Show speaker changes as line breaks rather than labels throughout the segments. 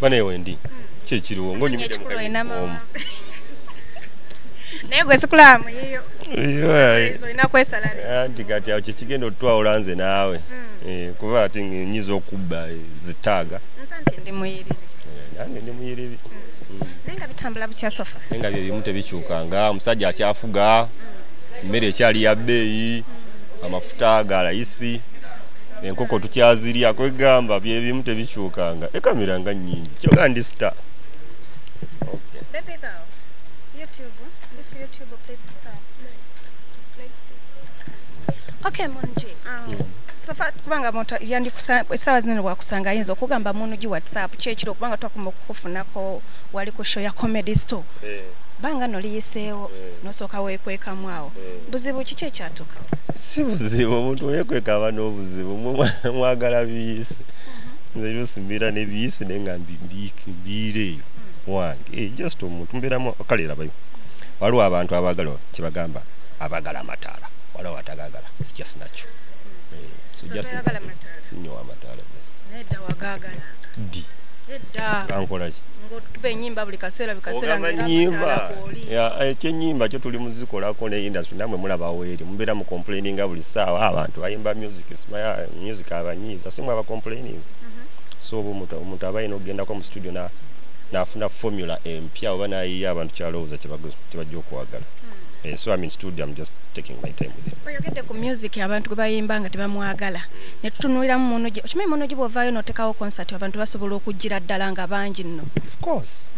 Bane wendi. Kyekiriwo ngonyumide
mukazi. Naye gwe sikulamu yiyo. Izo inakwesala.
Anti kati awo kyekigendo twawula nze naawe. Kuba ati nyiza okubba zitaaga.
Nsante ndi muyiriri.
Nange ndi muyiriri.
Nenga bitambula butya sofa.
Nenga bye bimu tebikyukanga, omusajja akyafuga, mmere ekyali ya bbeeyi, amafuta ga layisi. Enkoko tukyazirya kwegamba bye bimu tebikyukanga. Ekamera nga nnyingi. Kyoga ndi star.
Okay. Baby girl. YouTube. If YouTube please start. Okay, Munji. Sofa kubanga moto yandi kusawa zinene wakusanga yinzo kugamba Munji WhatsApp kyekiro kubanga twakuma kufunako wali ku show ya Comedy Store. Banga no liyiseewo nosoka wekweka mwawo. Buzibu kiki kyatuka?
Si buzibu omuntu wekweka abana obuzibu mwagala biyisi. Nze yusimbira ne biyisi nenga mbire wange. Just omuntu mberamu akalera bayo. Waliwo abantu abagala kibagamba abagala amataala. Waliwo atagagala. It's just natural. So just sinyo amataala.
Nedda wagagala.
Di.
Nedda.
Ankola ki?
Ngotupe nyimba buli kaseera bikasera
nyimba. Ya ekyenyimba kyo tuli muzikolako ne industry namwe mulaba weri. Mubera mu complaining buli saawa abantu bayimba music smaya music abanyiza simwe aba complaining. So omuntu abayina ogenda ko mu studio nafuna formula empya oba nayiya abantu kyalowooza kibajja okwagala. So I'm in studio, I'm just taking my time with him.
Oyogedde ku music abantu gwe bayimba nga tebamwagala. Ne tutunulira mu Munogi. Okimanyi Munogi bw'ovaayo n'otekawo concert abantu basobola okujjira ddala nga bangi nno.
Of course.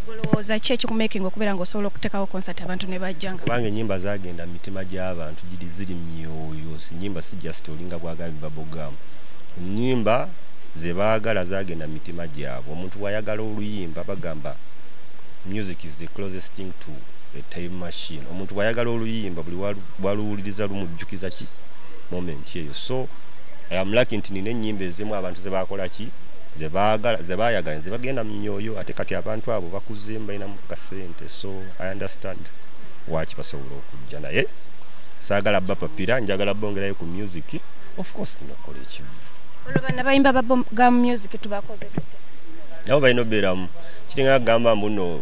Olowooza ki ekikumaking okubeera ng'osobola okutekawo concert abantu ne bajjanga?
Kubanga ennyimba zaagenda mu mitima gy'abantu ziri myoyo. Nnyimba si just olinga bwagala babogamu. Nnyimba ze baagala zaagenda mu mitima gyabwe. Omuntu wayagala oluyimba bagamba music is the closest thing to a time machine. Omuntu wayagala oluyimba buli waluwuliriza lumujjukiza ki moment eyo. So I am lucky nti nina ennyimba ezimu abantu ze bakola ki ze baayagala ze bagenda mu myoyo ate kati abantu abo bakuze mbalina mu kasente. So I understand waki basobola okujja naye saagala bapapira njagala bongerayo ku music. Of course ninakola ekivu.
Olubana bayimba ga music tubakoze
nabo balina obeeramu kiringa gamba muno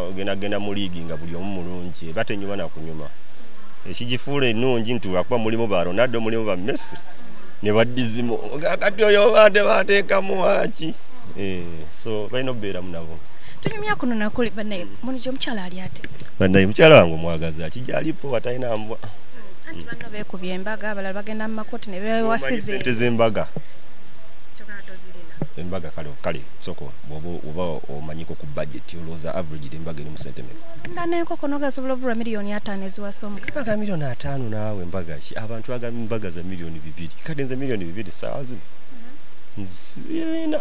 ogenda mu liigi nga buli omu mulungi batenyuma nakunyuma ekigifuula ennungi nti lwakuba mulimu ba Ronaldo mulimu ba Messi ne baddizimu kati oyo bate bateekamu waki so balina obeeramu nabo.
Tunyumya kuno nakuli banaye Munji omukyala ali ate
banaye mukyala wange omwagaza kijalipo atalina mbwa
anti banno beekubye embaga abalala bagenda mu makoti ne beewasize
ssente z'embaga embaga kale soko oba omanyiko ku budget olooza average embaga eri mu sentiment
ndane enkoko nogasobola obulwa $5,000 eziwasomo
embaga $5,000 naawe embaga ki abantu bagamba embaga za $2,000 kati nze $2,000 saawa zino nzina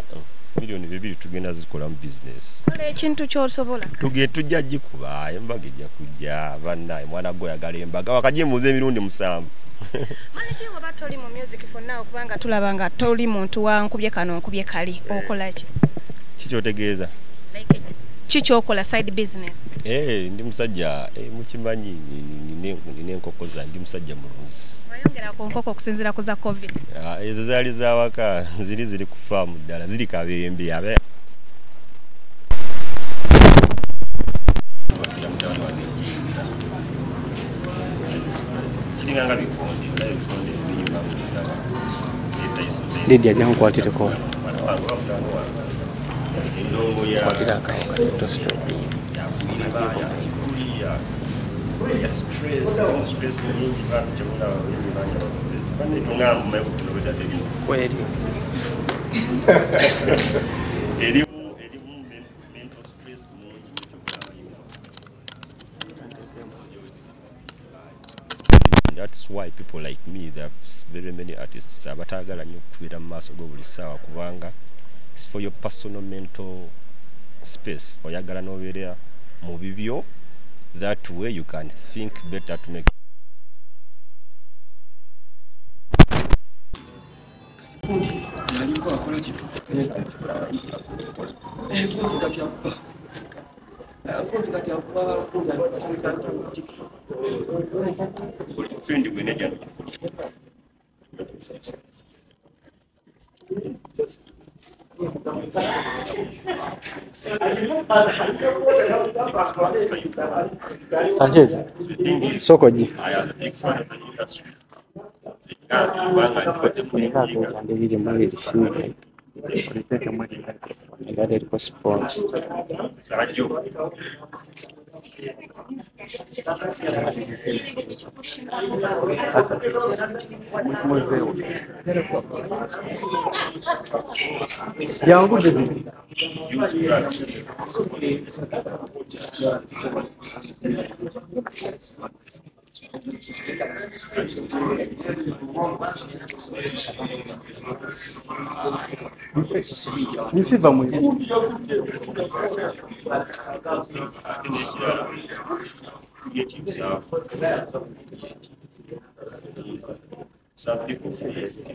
$2,000 tugenda zikola mu business
kola ekintu ky'osobola
tujja gikuba embaga ejja kujja bannaye mwana gwe oyagala embaga wakajemuuza emirundi 7.
Maniki waba toli mu music for now kubanga tulabanga toli muntu wankubye kano nkubye kali okola ki
kikyotegeeza
like kikyokola side business
ndi musajja mukimanyi nine enkoko zange ndi musajja mulunzi
wayongera ku nkoko okusinzira ku za covid
ezo zaali za waka ziri ku farm ddala ziri kabembe abe kiringanga bikonde binyuma
Lydia nyankwatire
endongo ya stress nyingi bantu kyemuna babiri banja bane tungambu mayo kuno betatebi
kweli
erimu mental stress mungi that's why people like me, there are very many artists abatagala nyo kubeera mu maaso go buli ssaawa kubanga it's for your personal mental space oyagala n'obeera mu bibyo that way you can think better to make Fendi gweneja no
Sanchez, soko ji. Nisiva mwezi.
Some people say yes.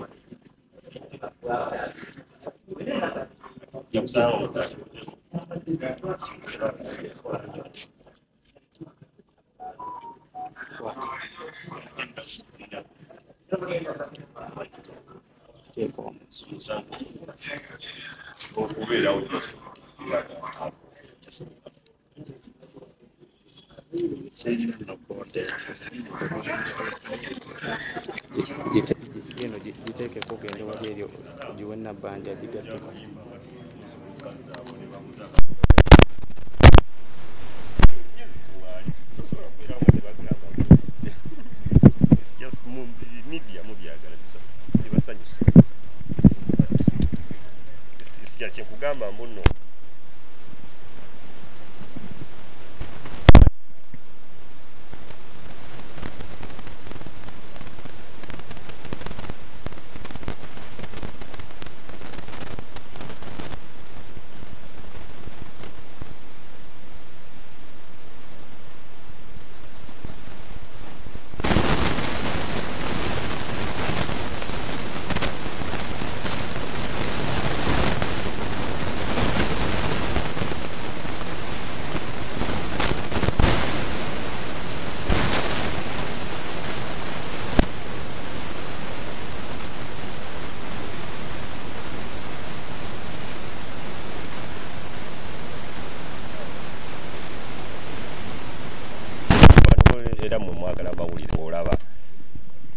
Jiteke kugenda wali eryo giwenna bbanja gigaddeko.
It's just media mubyagala ebasanyusa. It's kyekugamba mbuno.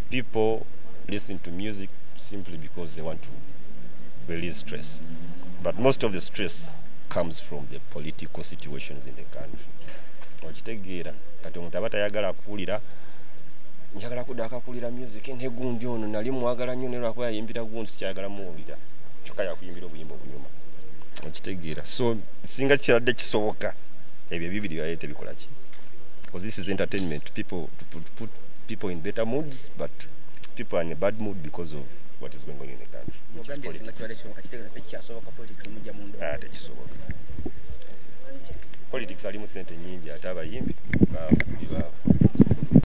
People listen to music simply because they want to release stress. But most of the stress comes from the political situations in the country. Okitegeera kati omuntu aba tayagala kuwulira njagala kudaka kuwulira music ntegundi ono nali mwagala nnyo nero akoya yimbira gundi sikyagala muwulira kyokka yakuyimbira obuyimba obunyuma. Okitegeera so singa kiradde kisoboka ebyo bibiri byaye tebikola ki because this is entertainment. People to put people in better moods, but people are in a bad mood because of what is going on in the country. Politics alimu sente nyingi ate abayimbi baabuli baabo.